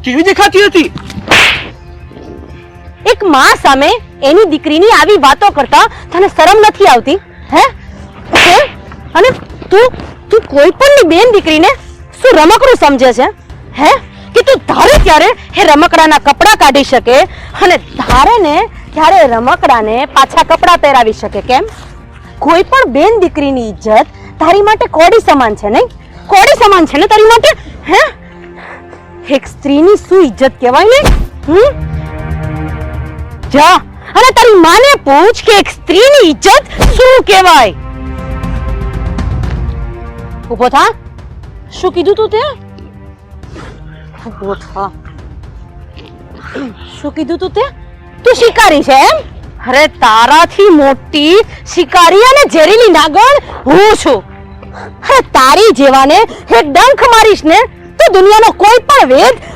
કેવી દેખાતી હતી? એક માં સામે એની દીકરીની આવી વાતો કરતા તને શરમ નથી આવતી? હે? અને તું કોઈ પણની બેન દીકરીને શું રમકડું સમજે છે? હે? કે તું ધારે ત્યારે એ રમકડાના કપડાં કાઢી શકે અને ધારે ને ત્યારે રમકડાને પાછા કપડાં પહેરાવી શકે, કેમ? કોઈ પણ બેન દીકરીની ઇજ્જત તારી માટે કોડી સમાન છે, નહીં? કોડી સમાન છે ને તારી માટે? હે? એક સ્ત્રીની શું ઇજ્જત કહેવાય ને? જા અને તારી માને પૂછ કે એક સ્ત્રીની ઇજ્જત શું કહેવાય? ઊભો થા. શું કીધું તું તે? ઊભો થા. શું કીધું તું તે? તું શિકારી છે એમ? અરે તારાથી મોટી શિકારી અને ઝેરીલી નાગણ હું છું. અરે તારી જેવાને એક ડંખ મારીશ ને તો દુનિયાનો કોઈ પણ વેદ